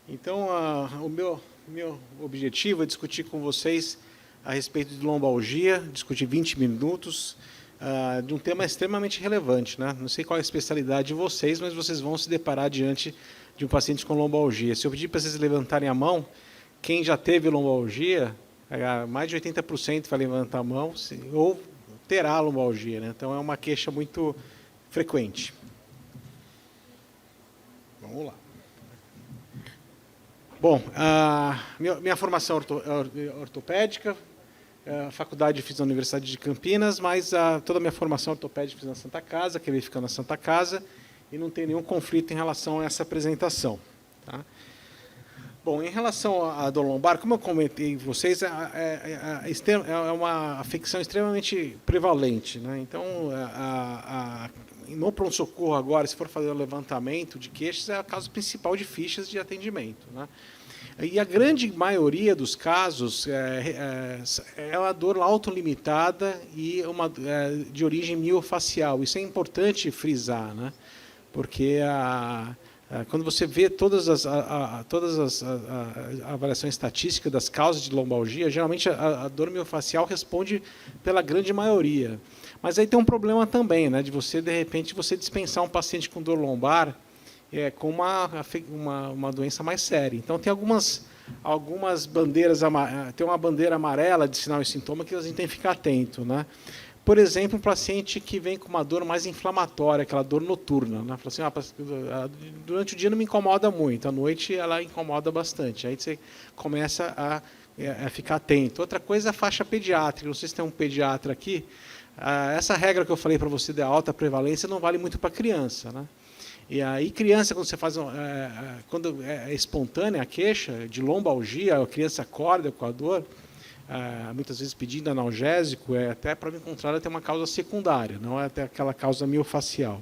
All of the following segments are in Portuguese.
Então, o meu objetivo é discutir com vocês a respeito de lombalgia, discutir 20 minutos, de um tema extremamente relevante, né? Não sei qual é a especialidade de vocês, mas vocês vão se deparar diante de um paciente com lombalgia. Se eu pedir para vocês levantarem a mão, quem já teve lombalgia, mais de 80% vai levantar a mão, ou terá lombalgia, né? Então, é uma queixa muito frequente. Vamos lá. Bom, minha formação ortopédica, a faculdade fiz na Universidade de Campinas, mas toda a minha formação ortopédica fiz na Santa Casa, acabei ficando na Santa Casa, e não tem nenhum conflito em relação a essa apresentação. Tá? Bom, em relação à dor lombar, como eu comentei com vocês, é uma afecção extremamente prevalente. Né? Então, no pronto-socorro agora, se for fazer o levantamento de queixas, é a causa principal de fichas de atendimento. Né? E a grande maioria dos casos é uma dor autolimitada e de origem miofacial. Isso é importante frisar, né? Porque quando você vê todas as avaliações estatísticas das causas de lombalgia, geralmente a dor miofacial responde pela grande maioria. Mas aí tem um problema também, né, de você, de repente, dispensar um paciente com dor lombar com uma doença mais séria. Então, tem algumas bandeiras, tem uma bandeira amarela de sinal e sintoma que a gente tem que ficar atento. Né? Por exemplo, um paciente que vem com uma dor mais inflamatória, aquela dor noturna. Né? Fala assim, durante o dia não me incomoda muito, à noite ela incomoda bastante. Aí você começa a ficar atento. Outra coisa é a faixa pediátrica. Não sei se tem um pediatra aqui. Essa regra que eu falei para você da alta prevalência não vale muito para criança. Né? E aí, criança, quando você faz quando é espontânea a queixa de lombalgia, a criança acorda com a dor, muitas vezes pedindo analgésico, até para me encontrar ela tem uma causa secundária, não é até aquela causa miofacial.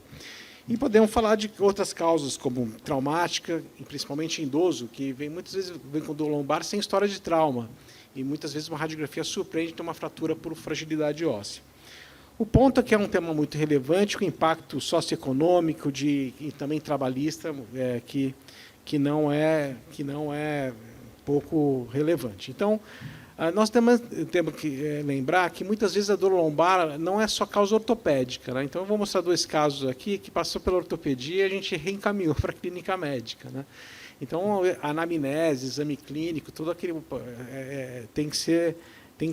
E podemos falar de outras causas, como traumática, e principalmente em idoso, que muitas vezes vem com dor lombar sem história de trauma. E muitas vezes uma radiografia surpreende ter uma fratura por fragilidade óssea. O ponto é que é um tema muito relevante, com impacto socioeconômico e também trabalhista, que não é pouco relevante. Então, nós temos que lembrar que muitas vezes a dor lombar não é só causa ortopédica. Né? Então, eu vou mostrar 2 casos aqui que passou pela ortopedia e a gente reencaminhou para a clínica médica. Né? Então, a anamnese, exame clínico, tudo aquilo tem que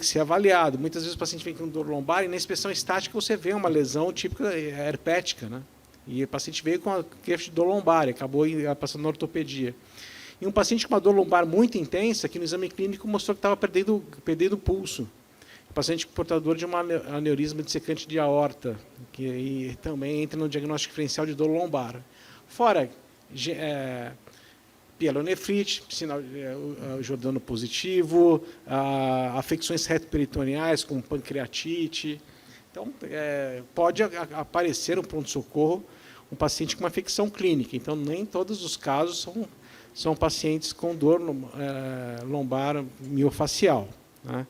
ser avaliado. Muitas vezes o paciente vem com dor lombar e na inspeção estática você vê uma lesão típica herpética. Né? E o paciente veio com a queixa de dor lombar e acabou passando na ortopedia. E um paciente com uma dor lombar muito intensa, que no exame clínico mostrou que estava perdendo o pulso. O paciente portador de um aneurisma dissecante de aorta, que também entra no diagnóstico diferencial de dor lombar. Fora pielonefrite, sinal Jordano positivo, afecções retroperitoneais, como pancreatite. Então, pode aparecer no pronto-socorro um paciente com uma afecção clínica. Então, nem todos os casos são pacientes com dor lombar miofacial. Né?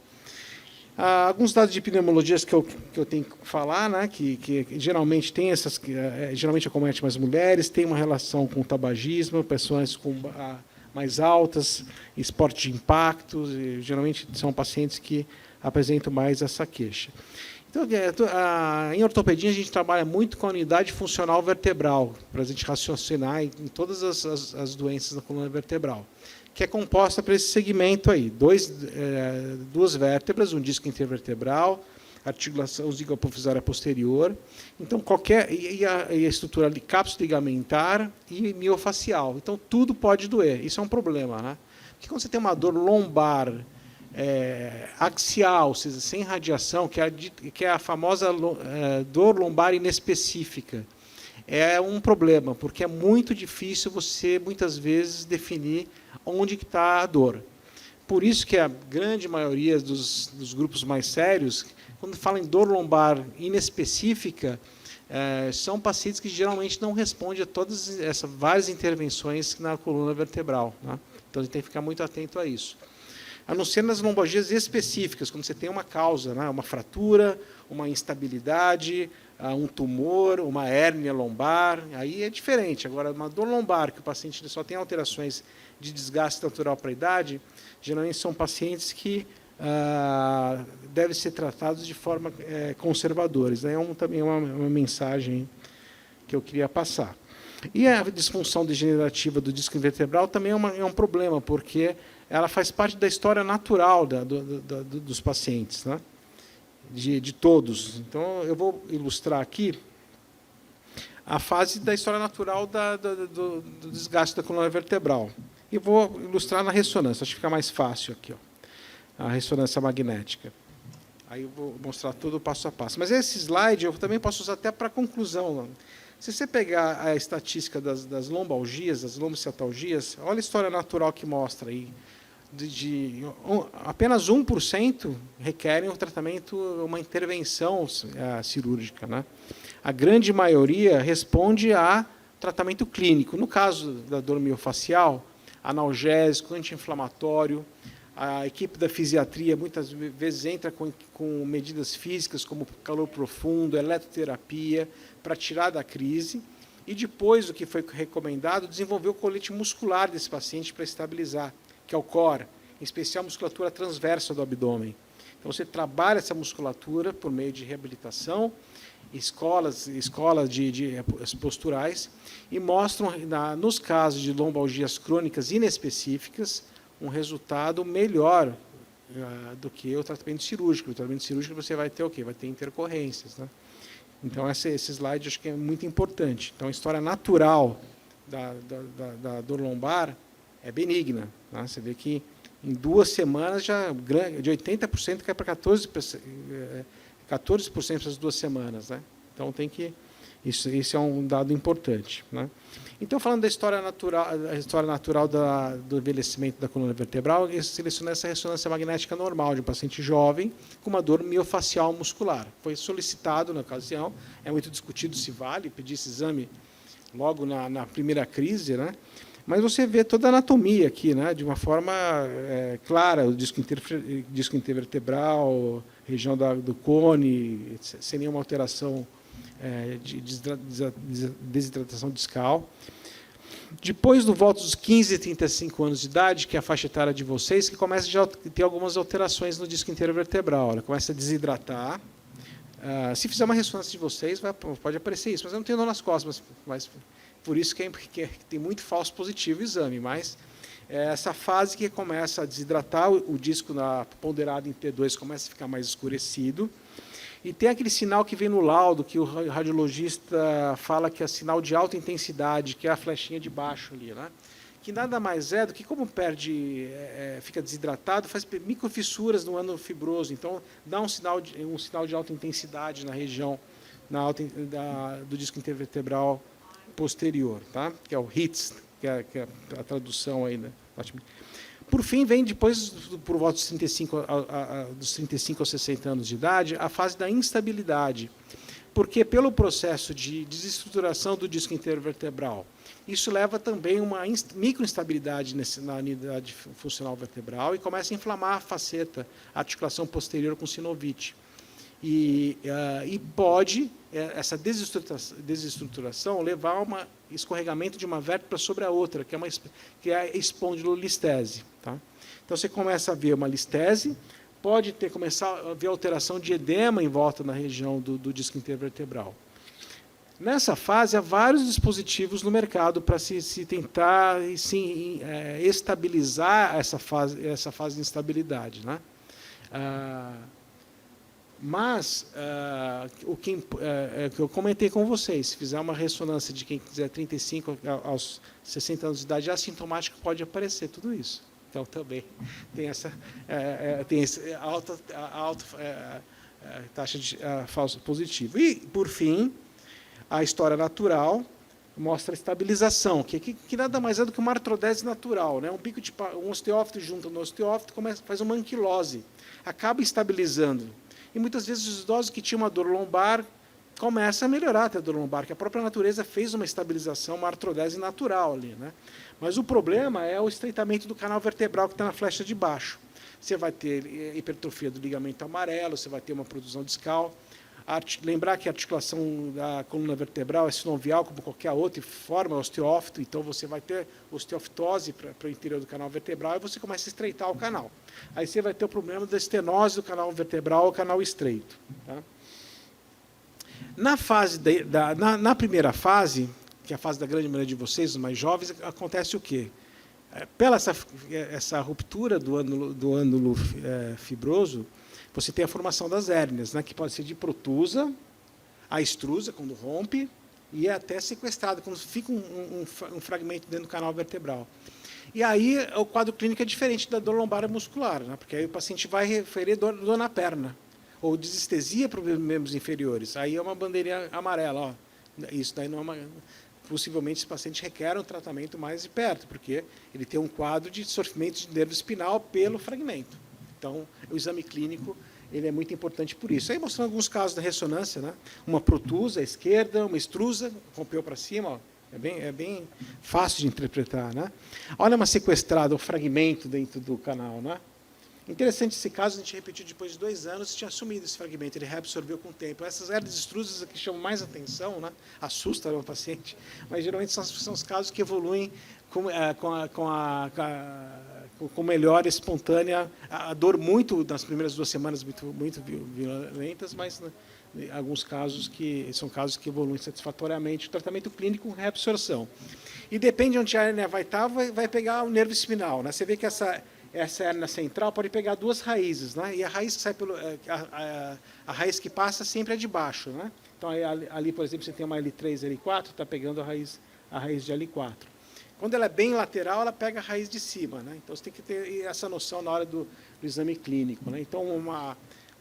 Alguns dados de epidemiologia que eu tenho que falar, né, que geralmente tem geralmente acomete mais mulheres, tem uma relação com o tabagismo, pessoas mais altas, esporte de impacto, geralmente são pacientes que apresentam mais essa queixa. Então, em ortopedia, a gente trabalha muito com a unidade funcional vertebral, para a gente raciocinar em todas as doenças da coluna vertebral, que é composta por esse segmento aí, 2 vértebras, um disco intervertebral, articulação zigopofusória posterior, então e a estrutura de cápsula ligamentar e miofacial. Então, tudo pode doer. Isso é um problema, né? Porque quando você tem uma dor lombar axial, ou seja, sem radiação, que é a famosa dor lombar inespecífica, é um problema, porque é muito difícil você, muitas vezes, definir onde está a dor. Por isso que a grande maioria dos grupos mais sérios, quando falam em dor lombar inespecífica, são pacientes que geralmente não respondem a todas essas várias intervenções na coluna vertebral. Né? Então, a gente tem que ficar muito atento a isso. A não ser nas lombalgias específicas, quando você tem uma causa, né? Uma fratura, uma instabilidade, um tumor, uma hérnia lombar, aí é diferente. Agora, uma dor lombar, que o paciente só tem alterações de desgaste natural para a idade, geralmente são pacientes que devem ser tratados de forma conservadora. Isso é também uma mensagem que eu queria passar. E a disfunção degenerativa do disco vertebral também é um problema, porque ela faz parte da história natural dos pacientes, né? De todos. Então, eu vou ilustrar aqui a fase da história natural do desgaste da coluna vertebral. E vou ilustrar na ressonância, acho que fica mais fácil aqui, ó, a ressonância magnética. Aí eu vou mostrar todo o passo a passo. Mas esse slide eu também posso usar até para conclusão. Se você pegar a estatística das lombalgias, das lombociatalgias, olha a história natural que mostra aí. Apenas 1% requerem um tratamento, uma intervenção cirúrgica, né? A grande maioria responde a tratamento clínico. No caso da dor miofascial, analgésico, anti-inflamatório, a equipe da fisiatria muitas vezes entra com medidas físicas como calor profundo, eletroterapia, para tirar da crise. E depois, o que foi recomendado, desenvolver o colete muscular desse paciente para estabilizar, que é o core, em especial a musculatura transversa do abdômen. Então, você trabalha essa musculatura por meio de reabilitação, escolas posturais, e mostram, nos casos de lombalgias crônicas inespecíficas, um resultado melhor do que o tratamento cirúrgico. O tratamento cirúrgico você vai ter o quê? Vai ter intercorrências, né? Então, esse slide acho que é muito importante. Então, a história natural da dor lombar é benigna, né? Você vê que em 2 semanas já de 80% cai para 14% essas 2 semanas, né? Então tem que isso é um dado importante, né? Então, falando da história natural do envelhecimento da coluna vertebral, eu selecionei essa ressonância magnética normal de um paciente jovem com uma dor miofascial muscular. Foi solicitado na ocasião, é muito discutido se vale pedir esse exame logo na primeira crise, né? Mas você vê toda a anatomia aqui, né, de uma forma clara, o disco intervertebral, região do cone, sem nenhuma alteração de desidratação discal. Depois do volta dos 15 e 35 anos de idade, que é a faixa etária de vocês, que começa já a ter algumas alterações no disco intervertebral. Ela começa a desidratar. Se fizer uma ressonância de vocês, pode aparecer isso, mas eu não tenho dor nas costas, mas por isso que tem muito falso positivo o exame, mas essa fase que começa a desidratar, o disco ponderado em T2 começa a ficar mais escurecido, e tem aquele sinal que vem no laudo, que o radiologista fala que é sinal de alta intensidade, que é a flechinha de baixo ali, né? Que nada mais é do que, como fica desidratado, faz microfissuras no ânulo fibroso, então dá um sinal de alta intensidade na região do disco intervertebral posterior, tá? Que é o HITS, que é a tradução aí, né? Por fim, vem depois, por volta dos 35 aos 60 anos de idade, a fase da instabilidade, porque pelo processo de desestruturação do disco intervertebral, isso leva também a uma microinstabilidade na unidade funcional vertebral e começa a inflamar a faceta, a articulação posterior com sinovite. E pode essa desestruturação levar a um escorregamento de uma vértebra sobre a outra, que é a espondilolistese. Tá? Então, você começa a ver uma listese, pode começar a ver alteração de edema em volta na região do disco intervertebral. Nessa fase, há vários dispositivos no mercado para se tentar estabilizar essa fase de instabilidade, né? Mas, o que eu comentei com vocês, se fizer uma ressonância de quem quiser 35 aos 60 anos de idade, assintomático pode aparecer tudo isso. Então, também tem essa alta taxa de falso positivo. E, por fim, a história natural mostra a estabilização, que nada mais é do que uma artrodese natural, né? Um osteófito junto no osteófito faz uma anquilose, acaba estabilizando. E muitas vezes os idosos que tinham uma dor lombar começam a melhorar a dor lombar, que a própria natureza fez uma estabilização, uma artrodese natural ali, né? Mas o problema é o estreitamento do canal vertebral que está na flecha de baixo. Você vai ter hipertrofia do ligamento amarelo, você vai ter uma produção discal. Lembrar que a articulação da coluna vertebral é sinovial, como qualquer outra, e forma osteófito, então você vai ter osteoftose para o interior do canal vertebral e você começa a estreitar o canal. Aí você vai ter o problema da estenose do canal vertebral ou canal estreito. Tá? Na primeira fase, que é a fase da grande maioria de vocês, os mais jovens, acontece o quê? Pela essa ruptura do ânulo fibroso, você tem a formação das hérnias, né, que pode ser de protusa, a extrusa, quando rompe, e até sequestrada, quando fica um fragmento dentro do canal vertebral. E aí o quadro clínico é diferente da dor lombar muscular, né, porque aí o paciente vai referir dor na perna, ou desestesia para os membros inferiores. Aí é uma bandeirinha amarela. Ó. Isso daí não é uma... Possivelmente esse paciente requer um tratamento mais de perto, porque ele tem um quadro de sofrimento de nervo espinal pelo fragmento. Então, o exame clínico ele é muito importante por isso. Aí mostrando alguns casos da ressonância, né? Uma protusa à esquerda, uma extrusa, rompeu para cima, ó. É bem fácil de interpretar. Né? Olha uma sequestrada, um fragmento dentro do canal. Né? Interessante esse caso, a gente repetiu depois de 2 anos, tinha sumido esse fragmento, ele reabsorveu com o tempo. Essas hérnias extrusas aqui chamam mais atenção, né? Assustam o paciente, mas geralmente são os casos que evoluem com melhora espontânea, a dor muito, nas primeiras 2 semanas, muito violentas, mas né, alguns casos que são casos que evoluem satisfatoriamente, o tratamento clínico com reabsorção. E depende de onde a hérnia vai estar, vai pegar o nervo espinal. Né? Você vê que essa hérnia central pode pegar 2 raízes, né? E a raiz que sai a raiz que passa sempre é de baixo, né? Então ali, por exemplo, você tem uma L3, L4, está pegando a raiz de L4. Quando ela é bem lateral, ela pega a raiz de cima, né? Então você tem que ter essa noção na hora do exame clínico, né? Então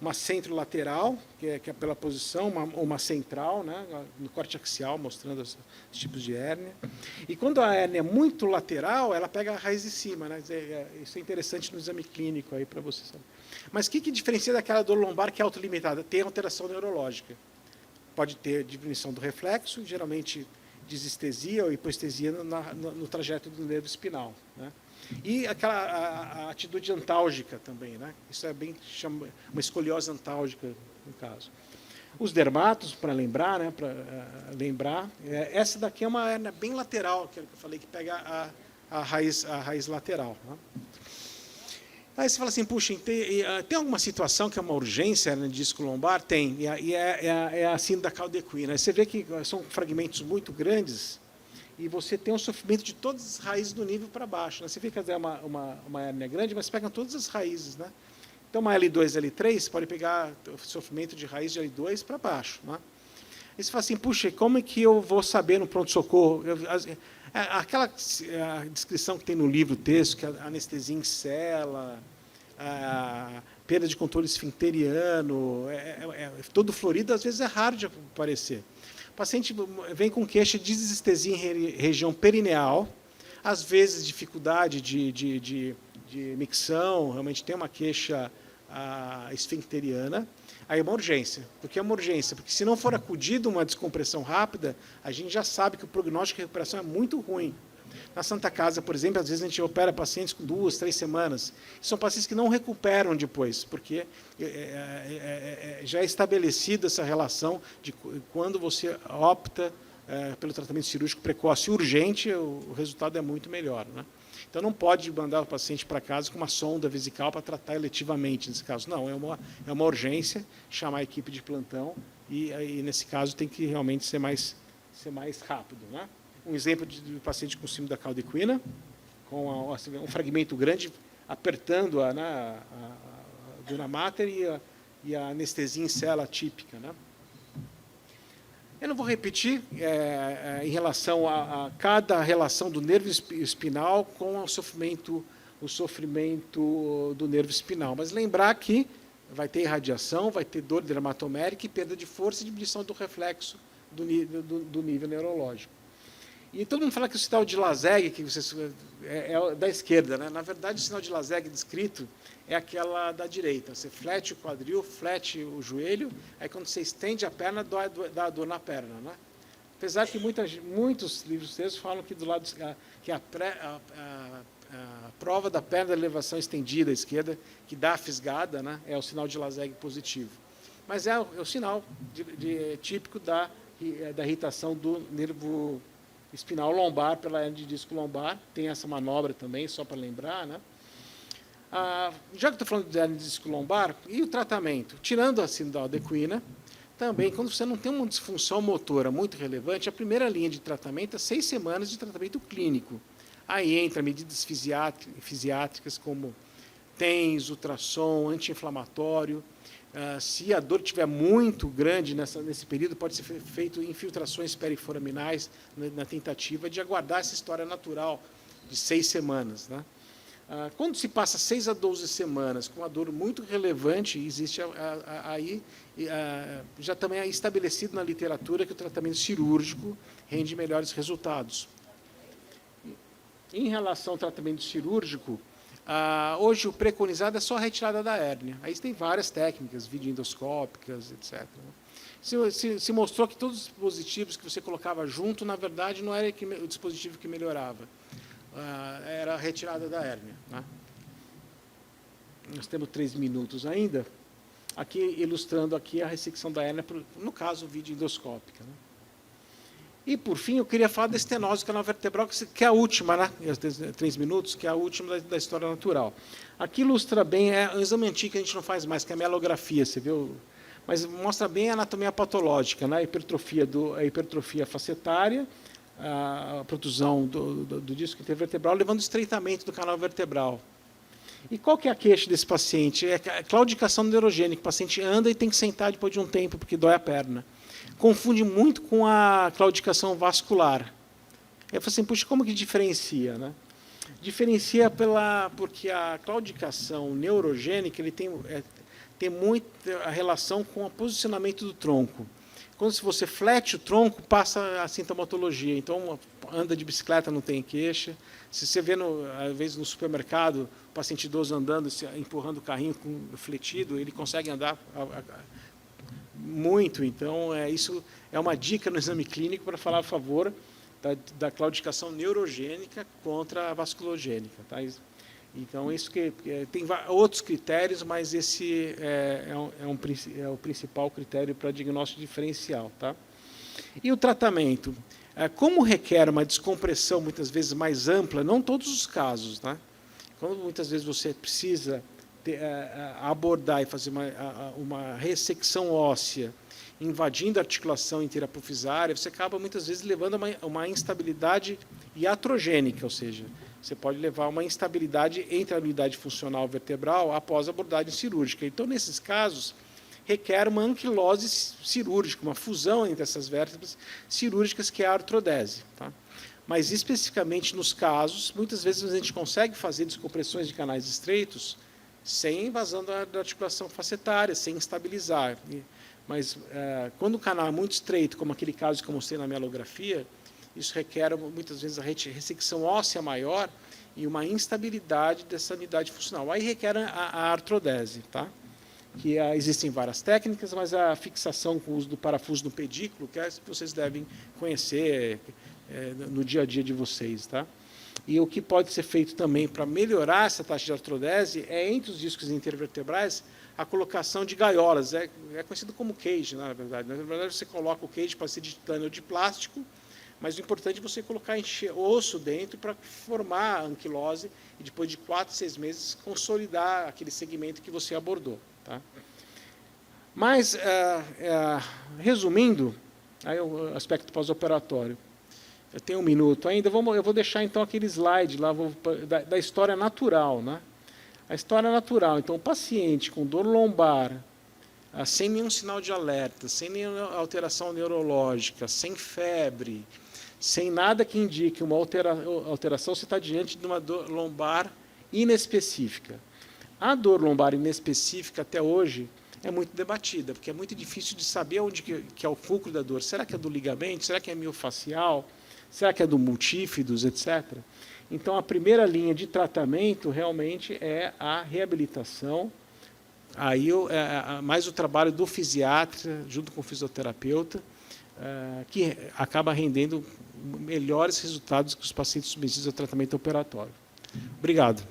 uma centro-lateral, que é pela posição, uma central, né, no corte axial, mostrando os tipos de hérnia. E quando a hérnia é muito lateral, ela pega a raiz de cima. Né? Isso é interessante no exame clínico aí para você saber. Mas o que diferencia daquela dor lombar que é autolimitada? Tem alteração neurológica. Pode ter diminuição do reflexo, geralmente disestesia ou hipoestesia no trajeto do nervo espinal. Né? E a atitude antálgica também, né? Isso é uma escoliose antálgica, no caso. Os dermatos, para lembrar, né? Essa daqui é uma hérnia bem lateral, que eu falei, que pega a raiz lateral. Né? Aí você fala assim, puxa, tem alguma situação que é uma urgência no disco lombar? Tem, e é a síndrome da caldequina. Aí você vê que são fragmentos muito grandes, e você tem um sofrimento de todas as raízes do nível para baixo. Né? Você vê que é uma hérnia grande, mas pega todas as raízes. Né? Então, uma L2, L3, pode pegar o sofrimento de raiz de L2 para baixo. Né? Aí você fala assim, puxa, como é que eu vou saber no pronto-socorro? Aquela descrição que tem no livro, o texto, que a anestesia em cela, a perda de controle esfincteriano, todo florido, às vezes é raro de aparecer. O paciente vem com queixa de desestesia em região perineal, às vezes dificuldade de micção, realmente tem uma queixa esfincteriana, aí é uma urgência. Por que é uma urgência? Porque se não for acudido uma descompressão rápida, a gente já sabe que o prognóstico de recuperação é muito ruim. Na Santa Casa, por exemplo, às vezes a gente opera pacientes com 2, 3 semanas. São pacientes que não recuperam depois, porque já é estabelecida essa relação de quando você opta pelo tratamento cirúrgico precoce e urgente, o resultado é muito melhor. Né? Então, não pode mandar o paciente para casa com uma sonda vesical para tratar eletivamente, nesse caso. Não, é uma urgência, chamar a equipe de plantão e nesse caso, tem que realmente ser mais rápido. Né? Um exemplo de paciente com síndrome da caldequina, com um fragmento grande, apertando a duna mater e a anestesia em cela típica. Né? Eu não vou repetir em relação a cada relação do nervo espinal com o sofrimento do nervo espinal, mas lembrar que vai ter irradiação, vai ter dor dermatomérica e perda de força e diminuição do reflexo do nível neurológico. E todo mundo fala que o sinal de Laseg, que é da esquerda, né? Na verdade, o sinal de Laseg descrito é aquela da direita. Você flete o quadril, flete o joelho, aí quando você estende a perna, dá dor na perna. Né? Apesar que muitos livros textos falam que do lado que a prova da perna da elevação estendida à esquerda, que dá a fisgada, né? É o sinal de Laseg positivo. mas é o sinal típico da irritação do nervo espinal lombar pela hernia de disco lombar. Tem essa manobra também, só para lembrar, né? Já que estou falando de hernia de disco lombar, e o tratamento? Tirando a sildenafil, também, quando você não tem uma disfunção motora muito relevante, a primeira linha de tratamento é 6 semanas de tratamento clínico. Aí entra medidas fisiátricas como TENS, ultrassom, anti-inflamatório. Se a dor estiver muito grande nesse período, pode ser feito infiltrações periforaminais na tentativa de aguardar essa história natural de 6 semanas. Né? Quando se passa 6 a 12 semanas com uma dor muito relevante, existe aí, já também é estabelecido na literatura que o tratamento cirúrgico rende melhores resultados. Em relação ao tratamento cirúrgico, hoje o preconizado é só a retirada da hérnia. Aí tem várias técnicas, videoendoscópicas, etc. Se mostrou que todos os dispositivos que você colocava junto, na verdade, não era o dispositivo que melhorava. Era a retirada da hérnia. Né? Nós temos 3 minutos ainda, aqui ilustrando aqui a ressecção da hérnia, no caso, videoendoscópica. Né? E, por fim, eu queria falar da estenose canal vertebral, que é a última, né? 3 minutos, que é a última da história natural. Aqui ilustra bem, é um exame antigo que a gente não faz mais, que é a mielografia, você viu? Mas mostra bem a anatomia patológica, né? A hipertrofia facetária, a protusão do disco intervertebral, levando ao estreitamento do canal vertebral. E qual que é a queixa desse paciente? É a claudicação neurogênica. O paciente anda e tem que sentar depois de um tempo, porque dói a perna. Confunde muito com a claudicação vascular. Eu falei assim, puxa, como que diferencia? Né? Diferencia porque a claudicação neurogênica ele tem muita relação com o posicionamento do tronco. Quando se você flete o tronco, passa a sintomatologia. Então, anda de bicicleta, não tem queixa. Se você vê, às vezes, no supermercado, o paciente idoso andando, empurrando o carrinho fletido, ele consegue andar muito. Então, isso é uma dica no exame clínico para falar a favor da claudicação neurogênica contra a vasculogênica. Tá? Então, isso que tem outros critérios, mas esse é o principal critério para diagnóstico diferencial. Tá? E o tratamento? Como requer uma descompressão, muitas vezes, mais ampla, não todos os casos, né? Quando muitas vezes você precisa abordar e fazer uma ressecção óssea, invadindo a articulação interapofisária, você acaba, muitas vezes, levando a uma instabilidade iatrogênica, ou seja, você pode levar a uma instabilidade entre a unidade funcional vertebral após a abordagem cirúrgica. Então, nesses casos, requer uma anquilose cirúrgica, uma fusão entre essas vértebras cirúrgicas, que é a artrodese. Tá? Mas, especificamente nos casos, muitas vezes a gente consegue fazer descompressões de canais estreitos sem invasão da articulação facetária, sem instabilizar. Mas, quando o canal é muito estreito, como aquele caso que eu mostrei na mielografia, isso requer, muitas vezes, a ressecção óssea maior e uma instabilidade dessa unidade funcional. Aí requer a artrodese, tá? Que existem várias técnicas, mas a fixação com o uso do parafuso no pedículo, que é que vocês devem conhecer no dia a dia de vocês. Tá? E o que pode ser feito também para melhorar essa taxa de artrodese é, entre os discos intervertebrais, a colocação de gaiolas. É conhecido como cage, na verdade. Na verdade, você coloca o cage para ser de titânio ou de plástico, mas o importante é você colocar osso dentro para formar a anquilose e, depois de 4, 6 meses, consolidar aquele segmento que você abordou. Tá? Mas, resumindo, aí o aspecto pós-operatório. Eu tenho 1 minuto ainda, eu vou deixar então aquele slide lá da história natural. Né? A história natural, então, o paciente com dor lombar, sem nenhum sinal de alerta, sem nenhuma alteração neurológica, sem febre, sem nada que indique uma alteração, você está diante de uma dor lombar inespecífica. A dor lombar inespecífica, até hoje, é muito debatida, porque é muito difícil de saber onde que é o fulcro da dor. Será que é do ligamento? Será que é miofascial? Será que é do multífidos, etc.? Então, a primeira linha de tratamento, realmente, é a reabilitação. Aí, mais o trabalho do fisiatra, junto com o fisioterapeuta, que acaba rendendo melhores resultados que os pacientes submetidos ao tratamento operatório. Obrigado.